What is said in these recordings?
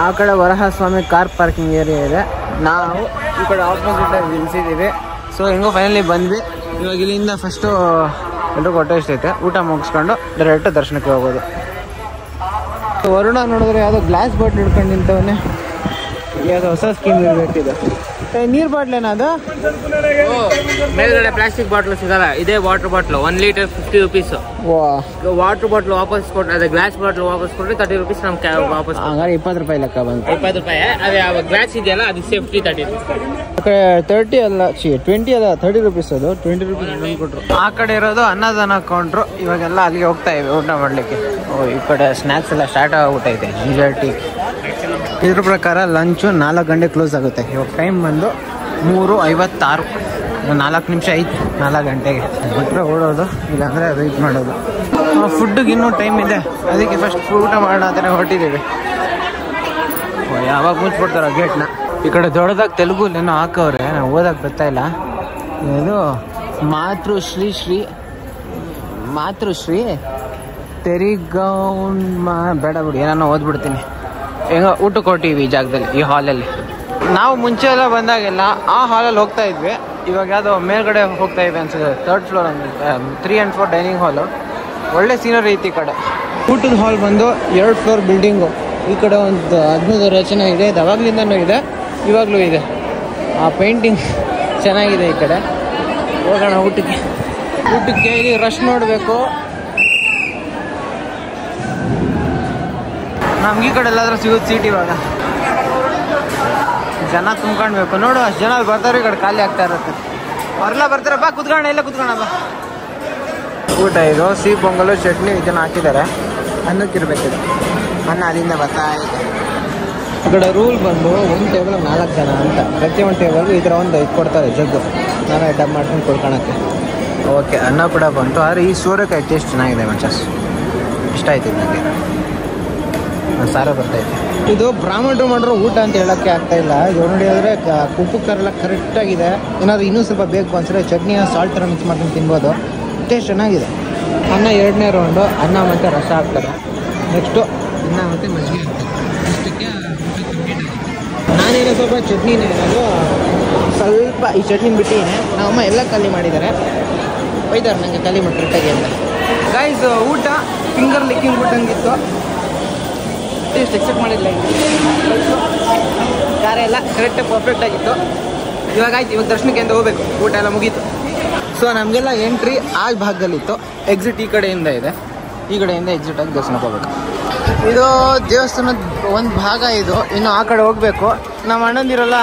ಆ ಕಡೆ Varahaswamy car parking area ಇದೆ. ನಾವು ಈ ಕಡೆ ಆಪೋಸಿಟ್ ನಿಲ್ಸಿದ್ದೀವಿ. ಸೊ ಹೆಂಗೋ ಫೈನಲಿ ಬಂದ್ವಿ. ಇವಾಗ ಇಲ್ಲಿಂದ ಫಸ್ಟು ಎಲ್ರಿಗೂ ಹೊಟ್ಟೆ ಇಷ್ಟೈತೆ, ಊಟ ಮುಗಿಸ್ಕೊಂಡು ಡೈರೆಕ್ಟ್ ದರ್ಶನಕ್ಕೆ ಹೋಗೋದು. ಸೊ ವರುಣ ನೋಡಿದ್ರೆ ಯಾವುದೋ ಗ್ಲಾಸ್ ಬಾಟ್ಲ್ ಹಿಡ್ಕೊಂಡು ನಿಂತವನ್ನೇ. ಯಾವುದೋ ಹೊಸ ಸ್ಕೀಮ್ ಇರಬೇಕಿದೆ. ನೀರು ಬಾಟ್ಲೇನ ಅದು? ಮೇಲ್ಗಡೆ ಪ್ಲಾಸ್ಟಿಕ್ ಬಾಟ್ಲು ಸಿಗಲ್ಲ, ಇದೇ water bottle 1 litre 50 rupees. Water bottle ವಾಪಸ್ ಕೊಟ್ಟು ಅದೇ ಗ್ಲಾಸ್ ಬಾಟ್ಲು ವಾಪಸ್ ಕೊಟ್ಟರೆ 30 rupees ನಮ್ಗೆ ವಾಪಸ್. ಹಂಗಾರೆ 20 ರೂಪಾಯಿ ಲೆಕ್ಕ ಬಂತು. 20 ರೂಪಾಯಿ. ಅದೇ ಗ್ಲಾಸ್ ಇದೆಯಲ್ಲ ಅದು ಸೇಫ್ಟಿ 30 rupees. ಆ ಕಡೆ 30 ಅಲ್ಲ 20 ಅಲ್ಲ 30 ರೂಪೀಸ್. ಅದು 20 ರೂಪೀಸ್ ಕೊಟ್ಟರು. ಆ ಕಡೆ ಇರೋದು ಅನ್ನದಾನ ಕೌಂಟ್ರು. ಇವಾಗೆಲ್ಲ ಅಲ್ಲಿಗೆ ಹೋಗ್ತಾ ಇವೆ ಊಟ ಮಾಡಲಿಕ್ಕೆ. ಈ ಕಡೆ ಸ್ನ್ಯಾಕ್ಸ್ ಎಲ್ಲ ಸ್ಟಾರ್ಟ್ ಆಗ್ಬಿಟ್ಟೈತೆ. Ginger tea. ಇದ್ರ ಪ್ರಕಾರ ಲಂಚು 4 ಗಂಟೆ ಕ್ಲೋಸ್ ಆಗುತ್ತೆ. ಇವಾಗ ಟೈಮ್ ಬಂದು 3:56. 4 ನಿಮಿಷ ಐತೆ 4 ಗಂಟೆಗೆ ಬಿಟ್ಟರೆ ಓಡೋದು, ಇಲ್ಲಾಂದರೆ ವೆಯ್ಟ್ ಮಾಡೋದು. ಫುಡ್ಡಿಗೆ ಇನ್ನೂ ಟೈಮ್ ಇದೆ, ಅದಕ್ಕೆ ಫಸ್ಟ್ ಊಟ ಮಾಡೋಣ ಅಂತಲೇ ಹೊರಟಿದ್ದೀವಿ. ಯಾವಾಗ ಮುಚ್ಚಿಬಿಡ್ತಾರೋ ಗೇಟ್ನ. ಈ ಕಡೆ ದೊಡ್ಡದಾಗಿ ತೆಲುಗುಲೇನೋ ಹಾಕವ್ರೆ, ನಾವು ಓದಕ್ಕೆ ಗೊತ್ತಾಯಿಲ್ಲ. ಇದು ಮಾತೃಶ್ರೀ ತೆರಿಗೌನ್ ಬೇಡ ಬಿಡಿ, ಏನೋ ಓದ್ಬಿಡ್ತೀನಿ. ಹೆಂಗೋ ಊಟಕ್ಕೆ ಹೊರಟಿವಿ ಈ ಜಾಗದಲ್ಲಿ, ಈ ಹಾಲಲ್ಲಿ. ನಾವು ಮುಂಚೆ ಎಲ್ಲ ಬಂದಾಗೆಲ್ಲ ಆ ಹಾಲಲ್ಲಿ ಹೋಗ್ತಾ ಇದ್ವಿ. ಇವಾಗ ಯಾವುದೋ ಮೇಲ್ಗಡೆ ಹೋಗ್ತಾ ಇವೆ ಅನ್ಸುತ್ತೆ, 3rd ಫ್ಲೋರ್ ಅಂದರೆ 3 and 4 ಡೈನಿಂಗ್ ಹಾಲು. ಒಳ್ಳೆ ಸೀನರಿ ಐತಿ ಈ ಕಡೆ. ಊಟದ ಹಾಲ್ ಬಂದು 2 ಫ್ಲೋರ್ ಬಿಲ್ಡಿಂಗು. ಈ ಕಡೆ ಒಂದು ಅದ್ಭುತ ರಚನೆ ಇದೆ, ಇದು ಅವಾಗಲಿಂದನೂ ಇದೆ, ಇವಾಗಲೂ ಇದೆ. ಆ ಪೇಂಟಿಂಗ್ ಚೆನ್ನಾಗಿದೆ. ಈ ಕಡೆ ಹೋಗೋಣ ಊಟಕ್ಕೆ. ಇಲ್ಲಿ ರಶ್ ನೋಡಬೇಕು. ನಮ್ಗೆ ಈ ಕಡೆ ಎಲ್ಲಾದ್ರೂ ಸಿಗೋದು ಸೀಟ್. ಇವಾಗ ಜನ ತುಂಬ್ಕೊಳ್ಬೇಕು ನೋಡು, ಅಷ್ಟು ಜನ ಬರ್ತಾರೆ. ಈ ಕಡೆ ಖಾಲಿ ಆಗ್ತಾ ಇರುತ್ತೆ. ಅವರೆಲ್ಲ ಬರ್ತಾರೆ. ಬಾ ಕುತ್ಕೋಣ, ಎಲ್ಲ ಕುತ್ಕೋಣ ಬಾ. ಊಟ ಇದು ಸಿಹಿ ಪೊಂಗಲು, ಚಟ್ನಿ ಇದನ್ನು ಹಾಕಿದ್ದಾರೆ. ಅನ್ನಕ್ಕಿರ್ಬೇಕಿದೆ. ಅನ್ನ ಅಲ್ಲಿಂದ ಬರ್ತಾ ಇದೆ. ಈ ಕಡೆ ರೂಲ್ ಬಂದು ಒಂದು ಟೇಬಲ್ 4 ಜನ ಅಂತ. ಪ್ರತಿಯೊಂದು ಟೇಬಲ್ಗೂ ಈ ಥರ ಒಂದು ಇದು ಕೊಡ್ತಾರೆ, ಜಗ್ಗು. ನಾನು ಡಬ್ ಮಾಡ್ಕೊಂಡು ಕೊಡ್ಕೊಳಕ್ಕೆ. ಓಕೆ, ಅನ್ನ ಕೂಡ ಬಂತು. ಆದರೆ ಈ ಸೋರೆಕಾಯಿ ಟೇಸ್ಟ್ ಚೆನ್ನಾಗಿದೆ ಮಚ್ಚಸ್, ಇಷ್ಟ ಆಯ್ತು ನನಗೆ. ಸಾರ ಬರ್ತೈತೆ. ಇದು ಬ್ರಾಹ್ಮಣರು ಮಾಡಿರೋ ಊಟ ಅಂತ ಹೇಳೋಕ್ಕೆ ಆಗ್ತಾ ಇಲ್ಲ. ಇದು ನೋಡಿ ಆದರೆ ಉಪ್ಪು ಖಾರ ಎಲ್ಲ ಕರೆಕ್ಟಾಗಿದೆ. ಏನಾದರೂ ಇನ್ನೂ ಸ್ವಲ್ಪ ಬೇಕು ಅನ್ಸಿದ್ರೆ ಚಟ್ನಿಯ ಸಾಲ್ಟ್ ಥರ ಮಿಕ್ಸ್ ಮಾಡ್ಕೊಂಡು ತಿನ್ಬೋದು. ಟೇಸ್ಟ್ ಚೆನ್ನಾಗಿದೆ. ಅನ್ನ 2ನೇ ರೌಂಡು. ಅನ್ನ ಮತ್ತು ರಸ ಹಾಕ್ತಾರೆ. ನೆಕ್ಸ್ಟು ಅನ್ನ ಮತ್ತು ಮಜ್ಜಿಗೆ ಹಾಕ್ತಾರೆ. ಇಷ್ಟಕ್ಕೆ ನಾನೇನೋ ಸ್ವಲ್ಪ ಚಟ್ನಿನೇ ಏನಾದರೂ ಸ್ವಲ್ಪ ಈ ಚಟ್ನಿ ಬಿಟ್ಟಿದ್ದೀನಿ. ನಮ್ಮಮ್ಮ ಎಲ್ಲ ಖಾಲಿ ಮಾಡಿದ್ದಾರೆ. ಒಯ್ದಾರೆ ನನಗೆ ಖಾಲಿ ಮಾಡಿ ಕರೆಕ್ಟಾಗಿ ಅಂತ. ಗೈಸ್ ಊಟ ಫಿಂಗರ್ ಲಿಕ್ಕಿಂಗ್ ಬಿಟ್ಟಂಗಿತ್ತು. ಟೇಸ್ಟ್ ಎಕ್ಸೆಪ್ಟ್ ಮಾಡಿಲ್ಲ. ಖಾರ ಎಲ್ಲ ಕರೆಕ್ಟಾಗಿ ಪರ್ಫೆಕ್ಟ್ ಆಗಿತ್ತು. ಇವಾಗ ಆಯ್ತು, ಇವಾಗ ದರ್ಶನಕ್ಕೆ ಅಂತ ಹೋಗ್ಬೇಕು. ಊಟ ಎಲ್ಲ ಮುಗೀತು. ಸೊ ನಮಗೆಲ್ಲ ಎಂಟ್ರಿ ಆ ಭಾಗದಲ್ಲಿತ್ತು. ಎಕ್ಸಿಟ್ ಈ ಕಡೆಯಿಂದ ಇದೆ. ಈ ಕಡೆಯಿಂದ ಎಕ್ಸಿಟ್ ಆಗಿ ದರ್ಶನಕ್ಕೆ ಹೋಗ್ಬೇಕು. ಇದು ದೇವಸ್ಥಾನದ ಒಂದು ಭಾಗ. ಇದು ಇನ್ನು ಆ ಕಡೆ ಹೋಗಬೇಕು. ನಮ್ಮ ಅಣ್ಣಂದಿರಲ್ಲ,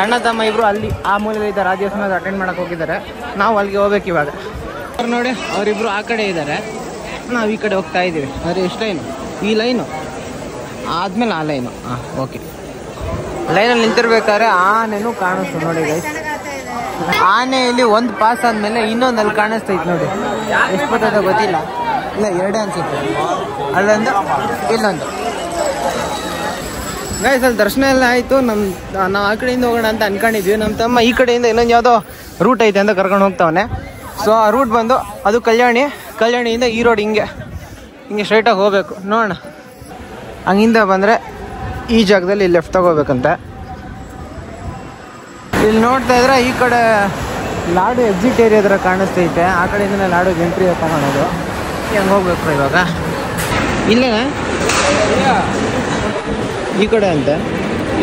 ಅಣ್ಣ ತಮ್ಮ ಇಬ್ಬರು ಅಲ್ಲಿ ಆ ಮೂಲೆಯಲ್ಲಿ ಇದ್ದಾರೆ. ಆ ದೇವಸ್ಥಾನದ ಅಟೆಂಡ್ ಮಾಡೋಕ್ಕೆ ಹೋಗಿದ್ದಾರೆ. ನಾವು ಅಲ್ಲಿಗೆ ಹೋಗ್ಬೇಕು ಇವಾಗ. ಅವ್ರು ನೋಡಿ, ಅವರಿಬ್ಬರು ಆ ಕಡೆ ಇದ್ದಾರೆ, ನಾವು ಈ ಕಡೆ ಹೋಗ್ತಾ ಇದ್ದೀವಿ. ಆದರೆ ಎಷ್ಟು ಲೈನು? ಈ ಲೈನು ಆದಮೇಲೆ ಆ ಲೈನು. ಹಾಂ, ಓಕೆ. ಲೈನಲ್ಲಿ ನಿಂತಿರ್ಬೇಕಾದ್ರೆ ಆನೆನೂ ಕಾಣಿಸ್ತು ನೋಡಿ ಗೈಸ್. ಆನೆ ಇಲ್ಲಿ ಒಂದು ಪಾಸ್ ಆದಮೇಲೆ ಇನ್ನೊಂದು ಅಲ್ಲಿ ಕಾಣಿಸ್ತೈತೆ ನೋಡಿ. ಎಷ್ಟು ಬರ್ತದೆ ಗೊತ್ತಿಲ್ಲ. ಇಲ್ಲ, 2 ಅನ್ಸುತ್ತೆ. ಅಲ್ಲೊಂದು, ಇಲ್ಲೊಂದು. ಗೈಸ್ ಅಲ್ಲಿ ದರ್ಶನ ಎಲ್ಲ ಆಯಿತು. ನಾವು ಆ ಕಡೆಯಿಂದ ಹೋಗೋಣ ಅಂತ ಅನ್ಕೊಂಡಿದ್ವಿ. ನಮ್ಮ ತಮ್ಮ ಈ ಕಡೆಯಿಂದ ಇನ್ನೊಂದು ಯಾವುದೋ ರೂಟ್ ಐತೆ ಅಂತ ಕರ್ಕೊಂಡು ಹೋಗ್ತಾವನೆ. ಸೊ ಆ ರೂಟ್ ಬಂದು ಅದು ಕಲ್ಯಾಣಿಯಿಂದ ಈ ರೋಡ್ ಹಿಂಗೆ ಸ್ಟ್ರೈಟಾಗಿ ಹೋಗ್ಬೇಕು. ನೋಡೋಣ. ಹಂಗಿಂದ ಬಂದರೆ ಈ ಜಾಗದಲ್ಲಿ ಲೆಫ್ಟ್ ತಗೋಬೇಕಂತೆ. ಇಲ್ಲಿ ನೋಡ್ತಾ ಇದ್ರೆ ಈ ಕಡೆ ಲಾಡು ಎಕ್ಸಿಟ್ ಏರಿಯಾ ಥರ ಕಾಣಿಸ್ತೈತೆ. ಆ ಕಡೆಯಿಂದ ಲಾಡುಗೆ ಎಂಟ್ರಿ ತಗೊಳೋದು. ಹೆಂಗೆ ಹೋಗ್ಬೇಕು ಇವಾಗ? ಇಲ್ಲೇ ಈ ಕಡೆ ಅಂತ.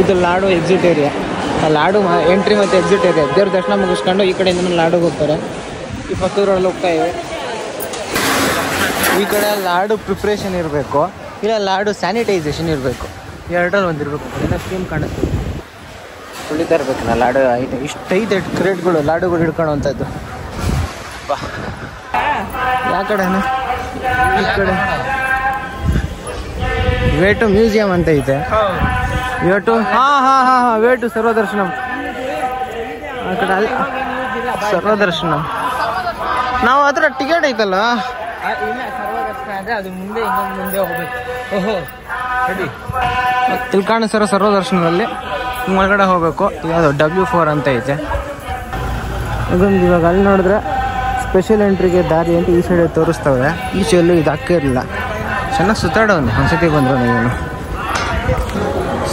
ಇದು laddu exit area. Laddu entry ಮತ್ತು ಎಕ್ಸಿಟ್ ಏರಿಯಾ. ದೇವ್ರ ದರ್ಶನ ಮುಗಿಸ್ಕೊಂಡು ಈ ಕಡೆಯಿಂದ ಲಾಡುಗೆ ಹೋಗ್ತಾರೆ. ಈ ಪಕ್ಕದ ರೋಡಲ್ಲಿ ಹೋಗ್ತಾ ಇವೆ. ಈ ಕಡೆ ಲಾಡು ಪ್ರಿಪ್ರೇಷನ್ ಇರಬೇಕು, ಇಲ್ಲ ಲಾಡು ಸ್ಯಾನಿಟೈಸೇಷನ್ ಇರಬೇಕು. 2ರಲ್ಲಿ ಒಂದಿರಬೇಕು. ಏನೋ ಸ್ಕೀಮ್ ಕಾಣಿಸ್ತೀವಿ. ಉಳಿತಾ ಇರ್ಬೇಕು ನಾ ಲಾಡು ಐತೆ. ಇಷ್ಟೈತೆ ಕ್ರೇಟ್ಗಳು ಲಾಡುಗಳು ಹಿಡ್ಕೊಳ್ಳೋವಂಥದ್ದು. ಬಾ, ಯಾವ ಕಡೆನಾ? ಈ ಕಡೆ ವೇಟು ಮ್ಯೂಸಿಯಂ ಅಂತ ಐತೆ. ವೇಟು ವೇಟು ಸರ್ವದರ್ಶನಂ. ಆ ಕಡೆ ಅಲ್ಲಿ ಸರ್ವದರ್ಶನಂ. ನಾವು ಹತ್ರ ಟಿಕೆಟ್ ಐತಲ್ಲ. ಸರ್ವದರ್ಶನ ಅಂದರೆ ಅದು ಮುಂದೆ ಇನ್ನೊಂದು ಮುಂದೆ ಹೋಗ್ಬೇಕು. ಓಹೋ, ರೆಡಿ. ತಿಳ್ಕಾಣಿಸರೋ ಸರ್ವದರ್ಶನದಲ್ಲಿ ಒಳಗಡೆ ಹೋಗ್ಬೇಕು. ಯಾವುದು W4 ಅಂತ ಐತೆ. ಇದೊಂದು ಇವಾಗ ಅಲ್ಲಿ ನೋಡಿದ್ರೆ ಸ್ಪೆಷಲ್ ಎಂಟ್ರಿಗೆ ದಾರಿ ಅಂತ ಈ ಸೈಡ್ ತೋರಿಸ್ತವೆ. ಈಚೆಲ್ಲೂ ಇದು ಹಾಕಿರಲಿಲ್ಲ. ಚೆನ್ನಾಗಿ ಸುತ್ತಾಡೋನು ಒಂದ್ಸತಿ ಬಂದ್ರು ನೀವು.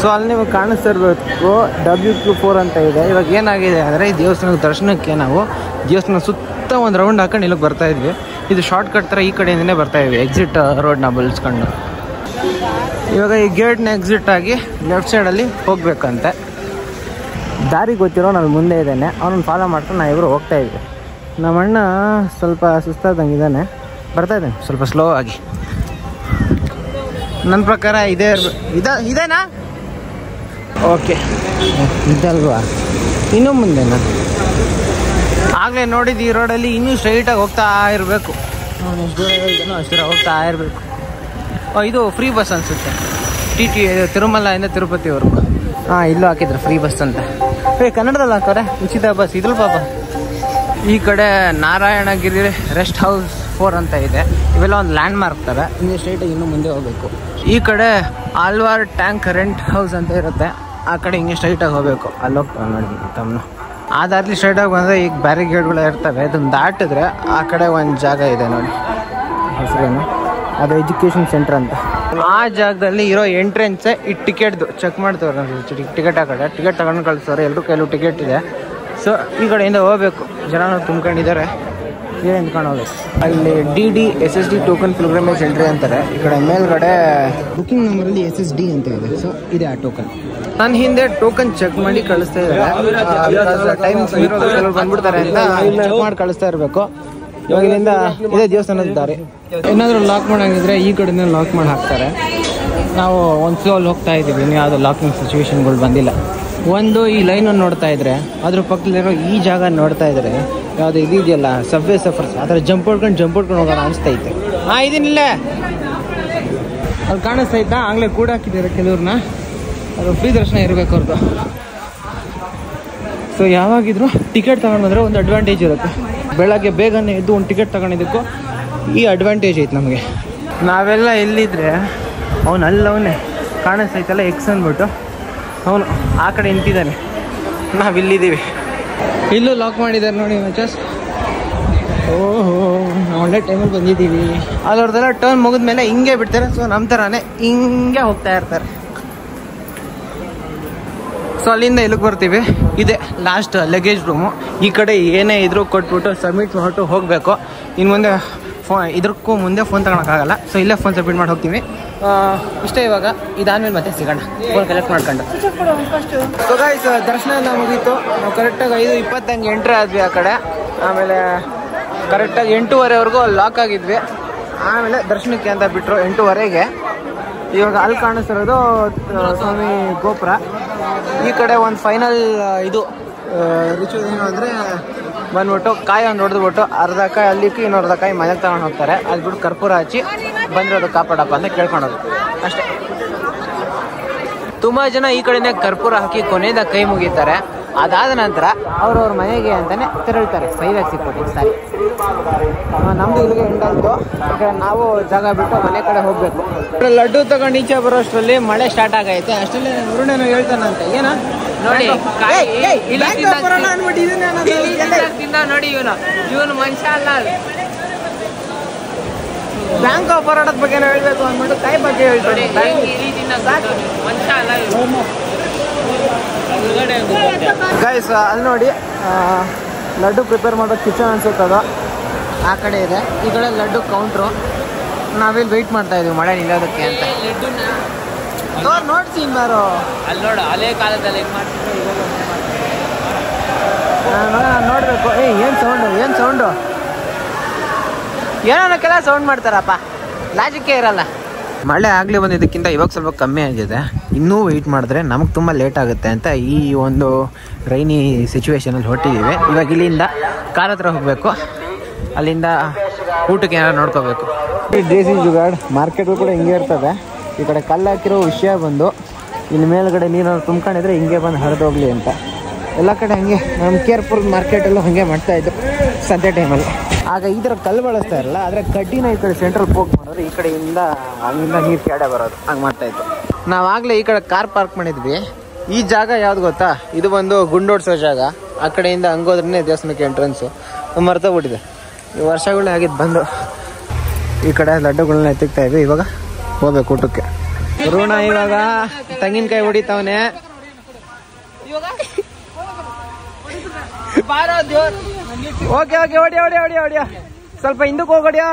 ಸೊ ಸೊ ಅಲ್ಲಿ ನಿಮಗೆ ಕಾಣಿಸ್ತಿರ್ಬೇಕು WQ4 ಅಂತ ಇದೆ. ಇವಾಗ ಏನಾಗಿದೆ ಅಂದರೆ ಈ ದೇವಸ್ಥಾನದ ದರ್ಶನಕ್ಕೆ ನಾವು ದೇವಸ್ಥಾನ ಸುತ್ತ ಒಂದು ರೌಂಡ್ ಹಾಕೊಂಡು ಇಲ್ಲಿಗೆ ಬರ್ತಾ ಇದ್ವಿ. ಇದು ಶಾರ್ಟ್ ಕಟ್ ಥರ ಈ ಕಡೆಯಿಂದನೇ ಬರ್ತಾ ಇದ್ವಿ, ಎಕ್ಸಿಟ್ ರೋಡ್ನ ಬಳಸ್ಕೊಂಡು. ಇವಾಗ ಈ ಗೇಟ್ನ ಎಕ್ಸಿಟ್ ಆಗಿ ಲೆಫ್ಟ್ ಸೈಡಲ್ಲಿ ಹೋಗ್ಬೇಕಂತೆ. ದಾರಿ ಗೊತ್ತಿರೋ ನಾನು ಮುಂದೆ ಇದ್ದೇನೆ, ಅವನನ್ನು ಫಾಲೋ ಮಾಡ್ಕೊಂಡು ನಾವು ಇಬ್ಬರು ಹೋಗ್ತಾ ಇದ್ವಿ. ನಮ್ಮ ಅಣ್ಣ ಸ್ವಲ್ಪ ಸುಸ್ತಾದಂಗೆ ಇದ್ದಾನೆ, ಬರ್ತಾ ಇದ್ದಾನೆ ಸ್ವಲ್ಪ ಸ್ಲೋ ಆಗಿ. ನನ್ನ ಪ್ರಕಾರ ಇದೇನಾ? ಓಕೆ, ಇದಲ್ವಾ? ಇನ್ನೂ ಮುಂದೆನಾ? ಆಗಲೇ ನೋಡಿದ್ದು ಈ ರೋಡಲ್ಲಿ ಇನ್ನೂ ಸ್ಟ್ರೈಟಾಗಿ ಹೋಗ್ತಾ ಇರಬೇಕು. ಎಷ್ಟು ದೂರ ಹೇಳಿದನೋ ಅಷ್ಟು ದೂರ ಹೋಗ್ತಾ ಇರಬೇಕು. ಇದು ಫ್ರೀ ಬಸ್ ಅನಿಸುತ್ತೆ, TT ತಿರುಮಲದಿಂದ ತಿರುಪತಿವರೆಗೂ. ಹಾಂ, ಇಲ್ಲೂ ಹಾಕಿದ್ರು ಫ್ರೀ ಬಸ್ ಅಂತ. ಕನ್ನಡದಲ್ಲಿ ಹಾಕೋರೆ ಉಚಿತ ಬಸ್ ಇದ್ರಲ್ಲಿ ಪಾಪ. ಈ ಕಡೆ ನಾರಾಯಣಗಿರಿ ರೆಸ್ಟ್ ಹೌಸ್ 4 ಅಂತ ಇದೆ. ಇವೆಲ್ಲ ಒಂದು ಲ್ಯಾಂಡ್ ಮಾರ್ಕ್ ಥರ. ಇನ್ನು ಸ್ಟ್ರೈಟಾಗಿ ಇನ್ನೂ ಮುಂದೆ ಹೋಗಬೇಕು. ಈ ಕಡೆ ಆಲ್ವಾರ್ ಟ್ಯಾಂಕ್ ರೆಂಟ್ ಹೌಸ್ ಅಂತ ಇರುತ್ತೆ, ಆ ಕಡೆ ಹಿಂಗೆ ಸ್ಟ್ರೈಟಾಗಿ ಹೋಗಬೇಕು. ಅಲ್ಲಿ ಹೋಗ್ತಾವೆ ನೋಡಿ ತಮ್ಮನು. ಆ ದಾರಿಲಿ ಸ್ಟ್ರೈಟಾಗಿ ಬಂದರೆ ಈಗ ಬ್ಯಾರಿಗೇಡ್ಗಳು ಇರ್ತವೆ, ಅದನ್ನು ದಾಟಿದ್ರೆ ಆ ಕಡೆ ಒಂದು ಜಾಗ ಇದೆ ನೋಡಿ, ಹೆಸರೇನು ಅದು ಎಜುಕೇಷನ್ ಸೆಂಟರ್ ಅಂತ. ಆ ಜಾಗದಲ್ಲಿ ಇರೋ ಎಂಟ್ರೆನ್ಸೇ ಈ ಟಿಕೆಟ್ದು ಚೆಕ್ ಮಾಡ್ತವ್ರೆ ನೋಡಿ. ಟಿಕೆಟ್ ಆ ಕಡೆ ಟಿಕೆಟ್ ತಗೊಂಡು ಕಳಿಸ್ತವ್ರೆ, ಎಲ್ಲರೂ ಕೈಲೂ ಟಿಕೆಟ್ ಇದೆ. ಸೊ ಈ ಕಡೆಯಿಂದ ಹೋಗ್ಬೇಕು, ಜನ ತುಂಬ್ಕೊಂಡಿದ್ದಾರೆ, ಏನು ನಿಂತ್ಕೊಂಡು ಹೋಗ್ಬೇಕು. ಅಲ್ಲಿ DD SSD ಟೋಕನ್ ಪ್ರೋಗ್ರಾಮೇಜ್ ಎಂಟ್ರಿ ಅಂತಾರೆ. ಈ ಕಡೆ ಮೇಲ್ಗಡೆ ಬುಕಿಂಗ್ ನಂಬರಲ್ಲಿ SSD ಅಂತ ಇದೆ. ಸೊ ಇದೆ ಆ ಟೋಕನ್. ನನ್ನ ಹಿಂದೆ ಟೋಕನ್ ಚೆಕ್ ಮಾಡಿ ಕಳಿಸ್ತಾ ಇದ್ದಾರೆ. ಟೈಮ್ ಕೆಲವರು ಬಂದ್ಬಿಡ್ತಾರೆ ಅಂತ ಚೆಕ್ ಮಾಡಿ ಕಳಿಸ್ತಾ ಇರಬೇಕು. ಇವಾಗ ಇಲ್ಲಿಂದ ಇದೇ ದೇವಸ್ಥಾನದ ದಾರಿ. ಏನಾದರೂ ಲಾಕ್ ಮಾಡಂಗಿದ್ರೆ ಈ ಕಡೆಯಿಂದ ಲಾಕ್ ಮಾಡಿ ಹಾಕ್ತಾರೆ. ನಾವು ಒಂದು ಫ್ಲೋಲ್ಲಿ ಹೋಗ್ತಾ ಇದ್ದೀವಿ, ಇನ್ನು ಯಾವುದೋ ಲಾಕಿಂಗ್ ಸಿಚುವೇಶನ್ಗಳು ಬಂದಿಲ್ಲ. ಒಂದು ಈ ಲೈನನ್ನು ನೋಡ್ತಾ ಇದ್ರೆ ಅದ್ರ ಪಕ್ಕದಲ್ಲಿರೋ ಈ ಜಾಗ ನೋಡ್ತಾ ಇದ್ರೆ ಯಾವುದು ಇದೆಯಲ್ಲ ಸಬ್ವೇ ಸಫರ್ಸ್, ಆ ಥರ ಜಂಪ್ ಹೊಡ್ಕೊಂಡು ಹೋಗೋಣ ಅನಿಸ್ತೈತೆ. ಹಾಂ, ಇದನ್ನಿಲ್ಲೇ ಅಲ್ಲಿ ಕಾಣಿಸ್ತೈತಾ? ಆಗಲೇ ಕೂಡ ಹಾಕಿದ್ದಾರೆ ಕೆಲವ್ರನ್ನ. ಅದು ಫ್ರೀ ದರ್ಶನ ಇರಬೇಕು ಅವ್ರದ್ದು. ಸೊ ಯಾವಾಗಿದ್ರು ಟಿಕೆಟ್ ತಗೊಂಡ್ರೆ ಒಂದು ಅಡ್ವಾಂಟೇಜ್ ಇರುತ್ತೆ. ಬೆಳಗ್ಗೆ ಬೇಗನೆ ಎದ್ದು ಒಂದು ಟಿಕೆಟ್ ತಗೊಂಡಿದ್ದಕ್ಕೂ ಈ ಅಡ್ವಾಂಟೇಜ್ ಐತೆ ನಮಗೆ. ನಾವೆಲ್ಲ ಎಲ್ಲಿದ್ರೆ ಅವನೇ ಕಾಣಿಸ್ತೈತಲ್ಲ ಎಕ್ಸ್ ಅಂದ್ಬಿಟ್ಟು ಅವನು ಆ ಕಡೆ ನಿಂತಿದ್ದಾನೆ, ನಾವಿಲ್ಲಿದ್ದೀವಿ. ಇಲ್ಲೂ ಲಾಕ್ ಮಾಡಿದ್ದಾರೆ ನೋಡಿ ಜಸ್ಟ್. ಓಹೋ, ಒಳ್ಳೆ ಟೈಮಲ್ಲಿ ಬಂದಿದ್ದೀವಿ. ಅದ್ರದ್ದೆಲ್ಲ ಟರ್ನ್ ಮುಗಿದ್ಮೇಲೆ ಹಿಂಗೆ ಬಿಡ್ತಾರೆ. ಸೊ ನಮ್ಮ ಥರನೇ ಹಿಂಗೆ ಹೋಗ್ತಾ ಇರ್ತಾರೆ. ಸೊ ಅಲ್ಲಿಂದ ಇಲ್ಲಿಗೆ ಬರ್ತೀವಿ. ಇದೆ ಲಾಸ್ಟ್ ಲಗೇಜ್ ರೂಮು. ಈ ಕಡೆ ಏನೇ ಇದ್ರೂ ಕೊಟ್ಬಿಟ್ಟು ಸಬ್ಮಿಟ್ ಮಾಡಿಬಿಟ್ಟು ಹೋಗಬೇಕು. ಇನ್ನು ಮುಂದೆ ಇದಕ್ಕೂ ಮುಂದೆ ಫೋನ್ ತಗೊಳಕ್ಕಾಗಲ್ಲ. ಸೊ ಇಲ್ಲೇ ಫೋನ್ ಸಬ್ಮಿಟ್ ಮಾಡಿ ಹೋಗ್ತೀವಿ. ಇಷ್ಟೇ. ಇವಾಗ ಇದಾದ್ಮೇಲೆ ಮತ್ತೆ ಸಿಗೋಣ, ಫೋನ್ ಕಲೆಕ್ಟ್ ಮಾಡ್ಕೊಂಡು. ಸೊ ಗೈಸ್, ದರ್ಶನ ಎಲ್ಲ ಮುಗೀತು. ನಾವು ಕರೆಕ್ಟಾಗಿ 5:20 ಎಂಟ್ರಿ ಆದ್ವಿ ಆ ಕಡೆ. ಆಮೇಲೆ ಕರೆಕ್ಟಾಗಿ 8:15ವರೆಗೂ ಲಾಕ್ ಆಗಿದ್ವಿ. ಆಮೇಲೆ ದರ್ಶನಕ್ಕೆ ಅಂತ ಬಿಟ್ಟರು 8:15ಗೆ. ಇವಾಗ ಅಲ್ಲಿ ಕಾಣಿಸ್ತಿರೋದು ಸ್ವಾಮಿ ಗೋಪುರ. ಈ ಕಡೆ ಒಂದು ಫೈನಲ್ ಇದು ರಿಚುವಲ್ ಏನು ಅಂದರೆ ಬಂದ್ಬಿಟ್ಟು ಕಾಯಿ ಒಂದು ಹೊಡೆದ್ಬಿಟ್ಟು ಅರ್ಧ ಕಾಯಿ ಅಲ್ಲಿಕ್ಕೆ ಇನ್ನೊರ್ಧ ಕಾಯಿ ಮನೆಗೆ ತಗೊಂಡು ಹೋಗ್ತಾರೆ. ಅದು ಬಿಟ್ಟು ಕರ್ಪೂರ ಹಚ್ಚಿ ಬಂದಿರೋದು ಕಾಪಾಡಪ್ಪ ಅಂತ ಕೇಳ್ಕೊಳೋದು ಅಷ್ಟೇ. ತುಂಬ ಜನ ಈ ಕಡೆನೇ ಕರ್ಪೂರ ಹಾಕಿ ಕೊನೆಯಿಂದ ಕೈ ಮುಗಿತಾರೆ. ಅದಾದ ನಂತರ ಅವ್ರವ್ರ ಮನೆಗೆ ಅಂತಾನೆ ತೆರಳ್ತಾರೆ. ಸೈಲಾಗಿ ಸಿಕ್ಬಿಟ್ಟು ಸರಿ. ನಮ್ದು ಇಲ್ಲಿಗೆ ಎಂಡಾಯ್ತು. ನಾವು ಜಾಗ ಬಿಟ್ಟು ಮನೆ ಕಡೆ ಹೋಗ್ಬೇಕು. ಲಡ್ಡು ತಗೊಂಡು ಈಚೆ ಬರೋಷ್ಟರಲ್ಲಿ ಮಳೆ ಸ್ಟಾರ್ಟ್ ಆಗೈತೆ. ಅಷ್ಟರಲ್ಲಿ ವರುಣೇನೋ ಹೇಳ್ತಾನಂತೆ, ಏನ ನೋಡಿ ನೋಡಿ ಇವನು ಮನುಷ್ಯ ಅಲ್ಲ. ಬ್ಯಾಂಕ್ ಆಫ್ ಬರೋಡದ ಬಗ್ಗೆ ಹೇಳ್ಬೇಕು ಅಂದ್ಬಿಟ್ಟು ಕಾಯಿ ಬಗ್ಗೆ ಹೇಳ್ತಾರೆ. ಮನುಷ್ಯ ಅಲ್ಲ ಗೈಸ್, ಅಲ್ಲಿ ನೋಡಿ ಲಡ್ಡು ಪ್ರಿಪೇರ್ ಮಾಡೋ ಕಿಚನ್ ಅನ್ಸುತ್ತದ ಆ ಕಡೆ ಇದೆ. ಈ ಕಡೆ ಲಡ್ಡು ಕೌಂಟ್ರು. ನಾವಿಲ್ಲಿ ವೆಯ್ಟ್ ಮಾಡ್ತಾ ಇದೀವಿ ಮಳೆ ನಿಲ್ಲೋದಕ್ಕೆ ಅಂತ. ನೋಡ್ತೀನಿ ಬಾರೋ, ಅಲ್ಲಿ ನೋಡು ಹಳೆ ಕಾಲದಲ್ಲಿ ಹೆಂಗ್ ಮಾಡ್ತಿದ್ರು ನೋಡ್ಬೇಕು. ಏನು ಸೌಂಡು ಏನಕ್ಕೆಲ್ಲ ಸೌಂಡ್ ಮಾಡ್ತಾರಪ್ಪ, ಲಾಜಿಕ್ಕೇ ಇರಲ್ಲ. ಮಳೆ ಆಗಲೇ ಬಂದಿದ್ದಕ್ಕಿಂತ ಇವಾಗ ಸ್ವಲ್ಪ ಕಮ್ಮಿ ಆಗಿದೆ. ಇನ್ನೂ ವೆಯ್ಟ್ ಮಾಡಿದ್ರೆ ನಮಗೆ ತುಂಬ ಲೇಟ್ ಆಗುತ್ತೆ ಅಂತ ಈ ಒಂದು ರೈನಿ ಸಿಚುವೇಶನಲ್ಲಿ ಹೊರಟಿದ್ದೀವಿ. ಇವಾಗ ಇಲ್ಲಿಂದ ಕಾರ್ ಹತ್ರ ಹೋಗಬೇಕು. ಅಲ್ಲಿಂದ ಊಟಕ್ಕೆ ಏನಾದ್ರು ನೋಡ್ಕೋಬೇಕು. ಈ ಡ್ರೆಸ್ಸಿಂಗ್ ಜುಗಾಡ್ ಮಾರ್ಕೆಟ್ಗಳು ಕೂಡ ಹಿಂಗೆ ಇರ್ತದೆ. ಈ ಕಡೆ ಕಲ್ಲು ಹಾಕಿರೋ ವಿಷಯ ಬಂದು ಇಲ್ಲಿ ಮೇಲ್ಗಡೆ ನೀರು ತುಂಬ್ಕೊಂಡಿದ್ರೆ ಹಿಂಗೆ ಬಂದು ಹರಿದೋಗ್ಲಿ ಅಂತ. ಎಲ್ಲ ಕಡೆ ಹಾಗೆ ನಮ್ಮ ಕೇರ್ಪುರ್ ಮಾರ್ಕೆಟಲ್ಲೂ ಹಾಗೆ ಮಾಡ್ತಾಯಿದ್ರು ಸಂತೆ ಟೈಮಲ್ಲಿ. ಆಗ ಈ ಥರ ಕಲ್ಲು ಬಳಸ್ತಾ ಇರಲ್ಲ, ಆದರೆ ಕಡ್ಡಿನ ಈ ಕಡೆ ಸೆಂಟ್ರಲ್ ಪೋಕ್ ಮಾಡಿದ್ರೆ ಈ ಕಡೆಯಿಂದ ಅಲ್ಲಿಂದ ನೀರು ಕೆಡೆ ಬರೋದು ಹಂಗೆ ಮಾಡ್ತಾಯಿತ್ತು. ನಾವಾಗಲೇ ಈ ಕಡೆ ಕಾರ್ ಪಾರ್ಕ್ ಮಾಡಿದ್ವಿ. ಈ ಜಾಗ ಯಾವ್ದು ಗೊತ್ತಾ? ಇದು ಒಂದು ಗುಂಡೋಡ್ಸೋ ಜಾಗ. ಆ ಕಡೆಯಿಂದ ಹಂಗೋದ್ರೇ ದೇವಸ್ಥಾನಕ್ಕೆ ಎಂಟ್ರೆನ್ಸು. ಮರ್ತೋಗ್ಬಿಟ್ಟಿದೆ. ಈ ವರ್ಷಗಳೇ ಆಗಿದ್ದು ಬಂದು ಈ ಕಡೆ ಲಡ್ಡುಗಳನ್ನ ಎತ್ತಿಕ್ತಾ ಇದ್ವಿ. ಇವಾಗ ಹೋಗ್ಬೇಕು ಊಟಕ್ಕೆ. ಋಣ ಇವಾಗ ತೆಂಗಿನಕಾಯಿ ಹೊಡಿತಾವನೆ. ಓಕೆ ಓಕೆ ಹೊಡಿಯ ಹೊಡಿಯ ಹೊಡಿಯ ಹೊಡಿಯ ಸ್ವಲ್ಪ ಹಿಂದಕ್ಕೆ ಹೋಗೋಡಿಯ.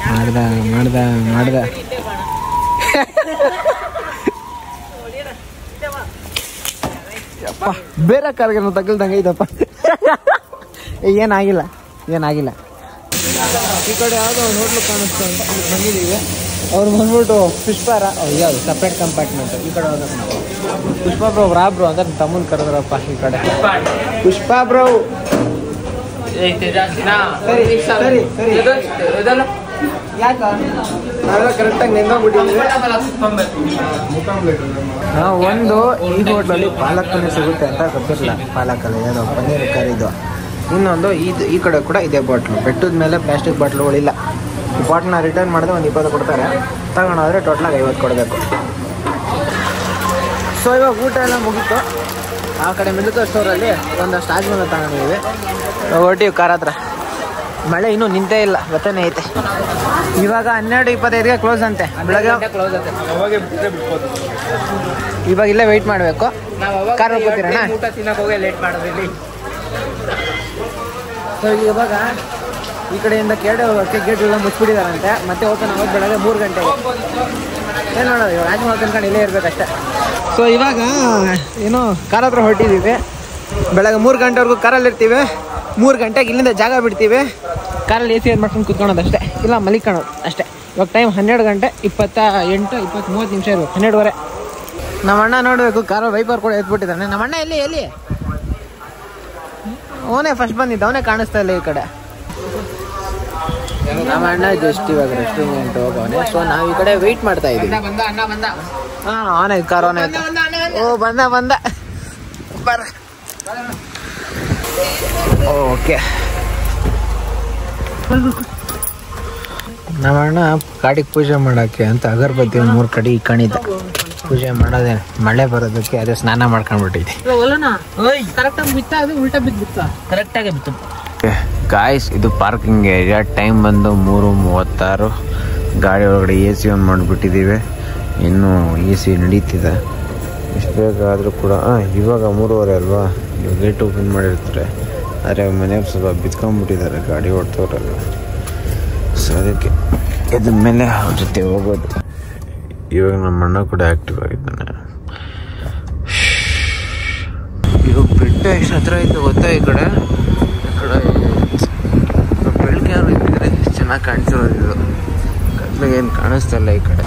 ಮಾಡ್ದ ಮಾಡ್ದ ಮಾಡ್ದ ಬೇರೆ ಕಾರ್ಗೆ ತಗಲ್ದಂಗೆ ಇದಪ್ಪ. ಏನಾಗಿಲ್ಲ ಏನಾಗಿಲ್ಲ. ಈ ಕಡೆ ಯಾವುದೋ ಒಂದು ಹೋಟ್ಲು ಕಾಣಿಸ್ತು ಅಂತ ಬಂದಿದ್ದೀವಿ. ಅವ್ರು ಬಂದ್ಬಿಟ್ಟು ಪುಷ್ಪಾರ ಯಾವುದು ಸಪ್ರೇಟ್ ಕಂಪಾರ್ಟ್ಮೆಂಟ್. ಈ ಕಡೆ ಹೋದಾಗ ನಾವು ಪುಷ್ಪಾ ಬ್ರೋ ರಾಬ್ರು ಅಂತ ತಮ್ಮನ್ ಕರೆದ್ರಪ್ಪ. ಈ ಕಡೆ ಪುಷ್ಪಾ ಬ್ರೋ. ಸರಿ ಸರಿ ಸರಿ ಯಾಕ ನಾವೆಲ್ಲ ಕರೆಕ್ಟಾಗಿ ನಿಂತ್ಕೊಂಡ್ಬಿಟ್ಟಿದ್ದೀವಿ. ನಾವು ಒಂದು ಈ ಹೋಟ್ಲಲ್ಲಿ ಪಾಲಕ್ ಪನ್ನೀರ್ ಸಿಗುತ್ತೆ ಅಂತ ಗೊತ್ತಿರಲಿಲ್ಲ. ಪಾಲಕಲ್ಲಿ ಏನೋ ಪನ್ನೀರ್ ಕರಿದು. ಇನ್ನೊಂದು ಈ ಕಡೆ ಕೂಡ ಇದೆ ಬಾಟ್ಲು. ಬೆಟ್ಟದ ಮೇಲೆ ಪ್ಲಾಸ್ಟಿಕ್ ಬಾಟ್ಲುಗಳಿಲ್ಲ. ಈ ಬಾಟ್ಲನ್ನ ರಿಟರ್ನ್ ಮಾಡಿದ್ರೆ ಒಂದು 20 ಕೊಡ್ತಾರೆ. ತಗೊಂಡೋದ್ರೆ ಟೋಟಲಾಗಿ 50 ಕೊಡಬೇಕು. ಸೊ ಇವಾಗ ಊಟ ಎಲ್ಲ ಮುಗೀತು. ಆ ಕಡೆ ಮಿಲ್ಕ್ ಸ್ಟೋರಲ್ಲಿ ಒಂದಷ್ಟು ಆಜ್ಮೂಲ ತಗೊಂಡಿದ್ದೀವಿ. ಹೊರಟಿವಿ ಕಾರ್ ಹತ್ರ. ಮಳೆ ಇನ್ನೂ ನಿಂತೇ ಇಲ್ಲ, ಗೊತ್ತೇ ಐತೆ. ಇವಾಗ 12:25ಗೆ ಕ್ಲೋಸ್ ಅಂತೆ. ಬೆಳಗ್ಗೆ ಕ್ಲೋಸ್ ಅಂತೆ. ಇವಾಗ ಇಲ್ಲೇ ವೆಯ್ಟ್ ಮಾಡಬೇಕು. ಕಾರ್ ಹೋಗ್ತೀರಣ್ಣ? ಊಟ ತಿನ್ನಕ್ಕೆ ಹೋಗಿ ಲೇಟ್ ಮಾಡೋದಿಲ್ಲಿ. ಸೊ ಇವಾಗ ಈ ಕಡೆಯಿಂದ ಕೆರಡೆ ಹೋಗೋಕ್ಕೆ ಗೇಟ್ಗಳನ್ನ ಮುಚ್ಚಿಬಿಟ್ಟಿದಾರಂತೆ. ಮತ್ತೆ ಓಪನ್ ಆಗೋದು ಬೆಳಗ್ಗೆ 3 ಗಂಟೆಗೆ. ಏನು ನೋಡೋದು, ಇವಾಗ ರಾಜ್ಮಹಲ್ ತಿನ್ಕೊಂಡು ಇಲ್ಲೇ ಇರಬೇಕಷ್ಟೆ. ಸೊ ಇವಾಗ ಏನೋ ಕಾರ್ ಹತ್ರ ಹೊರಟಿದ್ದೀವಿ. ಬೆಳಗ್ಗೆ 3 ಗಂಟೆವರೆಗೂ ಕಾರಲ್ಲಿ ಇರ್ತೀವಿ. 3 ಗಂಟೆಗೆ ಇಲ್ಲಿಂದ ಜಾಗ ಬಿಡ್ತೀವಿ. ಕಾರಲ್ಲಿ AC ಏರ್ ಮಾಡ್ಕೊಂಡು ಕುತ್ಕೊಳೋದು ಅಷ್ಟೇ, ಇಲ್ಲ ಮಲಿಕೊಳ್ಳೋದು ಅಷ್ಟೇ. ಇವಾಗ ಟೈಮ್ 12 ಗಂಟೆ 28-30 ನಿಮಿಷ ಇರ್ಬೇಕು. 12:15. ನಮ್ಮ ಅಣ್ಣ ನೋಡಬೇಕು, ಕಾರಲ್ಲಿ ವೈಪರ್ ಕೂಡ ಎತ್ಬಿಟ್ಟಿದ್ದಾನೆ. ನಮ್ಮ ಅಣ್ಣ ಎಲ್ಲಿ ಅವನೇ ಫಸ್ಟ್ ಬಂದಿದ್ದ, ಅವನೇ ಕಾಣಿಸ್ತಾ ಇಲ್ಲ ಈ ಕಡೆ. ನಮ್ಮ ಅಣ್ಣ ಜಸ್ಟ್ ಇವಾಗ ರೆಸ್ಟೋರೆಂಟ್ ಹೋಗವನೆ. ಸೊ ನಾವು ಈ ಕಡೆ ವೆಯ್ಟ್ ಮಾಡ್ತಾ ಇದ್ದೀವಿ. ಹಾಂ ಅವನೇ ಕಾರ್ ಅವನೇ. ಓ ಬಂದ ಬರ. ಓಕೆ ನಮ್ಮ ಅಣ್ಣ ಗಾಡಿಗೆ ಪೂಜೆ ಮಾಡೋಕ್ಕೆ ಅಂತ ಅಗರಬತ್ತಿ ಒಂದು 3 ಕಡೆ ಇಕ್ಕೊಂಡಿದ್ದ. ಪೂಜೆ ಮಾಡೋದೇ ಮಳೆ ಬರೋದಕ್ಕೆ ಅದೇ ಸ್ನಾನ ಮಾಡ್ಕೊಂಡ್ಬಿಟ್ಟಿದ್ದೆ. ಕರೆಕ್ಟಾಗಿ ಬಿತ್ತು ಗಾಯ್ಸ್. ಇದು ಪಾರ್ಕಿಂಗ್ ಏರಿಯಾ. ಟೈಮ್ ಬಂದು 3:36. ಗಾಡಿ ಒಳಗಡೆ AC ಆನ್ ಮಾಡಿಬಿಟ್ಟಿದ್ದೀವಿ. ಇನ್ನೂ AC ನಡೀತಿದೆ. ಇಷ್ಟು ಬೇಗ ಆದರೂ ಕೂಡ ಇವಾಗ 3:15 ಅಲ್ವಾ, ಇವಾಗ ಗೇಟ್ ಓಪನ್ ಮಾಡಿರ್ತಾರೆ. ಆದರೆ ಮನೆಯವ್ರು ಸ್ವಲ್ಪ ಬಿತ್ಕೊಂಡ್ಬಿಟ್ಟಿದ್ದಾರೆ ಗಾಡಿ ಓಡ್ತವ್ರಲ್ಲ. ಸೊ ಅದಕ್ಕೆ ಇದ್ರ ಮೇಲೆ ಅವ್ರ ಜೊತೆ ಹೋಗೋದು. ಇವಾಗ ನಮ್ಮ ಅಣ್ಣ ಕೂಡ ಆ್ಯಕ್ಟಿವ್ ಆಗಿದ್ದಾನೆ. ಇವಾಗ ಬೆಟ್ಟ ಎಷ್ಟು ಹತ್ರ ಇತ್ತು ಗೊತ್ತಾ? ಈ ಕಡೆ ಬೆಳಗ್ಗೆ ಇದ್ದಿದ್ರೆ ಚೆನ್ನಾಗಿ ಕಾಣಿಸಿರೋದು. ಇದು ಕತ್ಲಾಗ ಏನು ಕಾಣಿಸ್ತಾ ಇಲ್ಲ ಈ ಕಡೆ.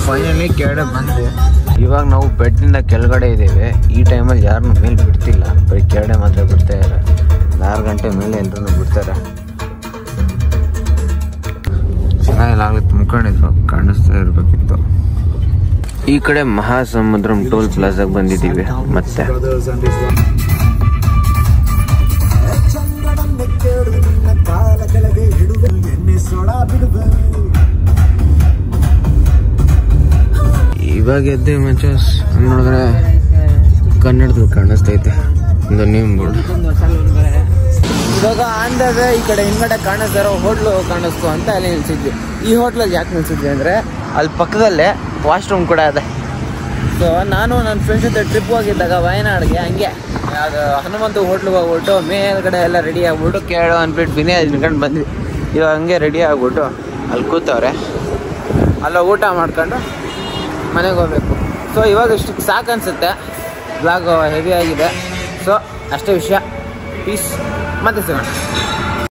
ಫೈನಲಿ ಕೆಳಗಡೆ ಬಂದೆ. ಇವಾಗ ನಾವು ಬೆಡ್ನಿಂದ ಕೆಳಗಡೆ ಇದ್ದೇವೆ. ಈ ಟೈಮಲ್ಲಿ ಯಾರನ್ನೂ ಮೇಲೆ ಬಿಡ್ತಿಲ್ಲ, ಬರೀ ಕೆಳಗಡೆ ಮಾತ್ರ ಬಿಡ್ತಾ ಇದ್ದಾರೆ. 6 ಗಂಟೆ ಮೇಲೆ ಎಲ್ಲರೂ ಬಿಡ್ತಾರೆ. ಚೆನ್ನಾಗಿ ತುಂಬ್ಕೊಂಡಿದ್ರು, ಕಾಣಿಸ್ತಾ ಇರಬೇಕಿತ್ತು. ಈ ಕಡೆ ಮಹಾಸಮುದ್ರಂ ಟೋಲ್ ಪ್ಲಾಜಾಗೆ ಬಂದಿದ್ದೀವಿ. ಮತ್ತೆ ಇವಾಗ ಎದ್ದೆ ಮಚಸ್ ನೋಡಿದ್ರೆ ಕನ್ನಡದಲ್ಲಿ ಕಾಣಿಸ್ತೈತೆ ಒಂದು ನೇಮ್ ಬೋರ್ಡ್. ಇವಾಗ ಅಂದಾಗೆ ಈ ಕಡೆ ಹಿಂದ್ಗಡೆ ಕಾಣಿಸ್ತಾರೋ ಹೋಟ್ಲು ಕಾಣಿಸ್ತು ಅಂತ ಅಲ್ಲಿ ನಿಲ್ಸಿದ್ವಿ. ಈ ಹೋಟ್ಲಲ್ಲಿ ಯಾಕೆ ನಿಲ್ಸಿದ್ವಿ ಅಂದರೆ ಅಲ್ಲಿ ಪಕ್ಕದಲ್ಲೇ ವಾಶ್ರೂಮ್ ಕೂಡ ಇದೆ. ಸೊ ನಾನು ನನ್ನ ಫ್ರೆಂಡ್ಸ್ ಜೊತೆ ಟ್ರಿಪ್ ಹೋಗಿದ್ದಾಗ ವಯನಾಡ್ಗೆ ಹಂಗೆ ಹನುಮಂತ ಹೋಟ್ಲಿಗೆ ಹೋಗ್ಬಿಟ್ಟು ಮೇಲ್ಗಡೆ ಎಲ್ಲ ರೆಡಿ ಆಗ್ಬಿಟ್ಟು ಕೇಳು ಅಂದ್ಬಿಟ್ಟು ಬಿನಿ ನಿಂತ್ಕೊಂಡು ಬಂದ್ವಿ. ಇವಾಗ ಹಂಗೆ ರೆಡಿ ಆಗ್ಬಿಟ್ಟು ಅಲ್ಲಿ ಕೂತವ್ರೆ. ಅಲ್ಲ ಊಟ ಮಾಡ್ಕೊಂಡು ಮನೆಗೆ ಹೋಗ್ಬೇಕು. ಸೊ ಇವಾಗ ಇಷ್ಟಕ್ಕೆ ಸಾಕು ಅನಿಸುತ್ತೆ. ಬ್ಲಾಗ್ ಹೆವಿ ಆಗಿದೆ. ಸೊ ಅಷ್ಟೇ ವಿಷಯ. ಪೀಸ್ ಮತ್ತೆ ಸಿಗೋಣ.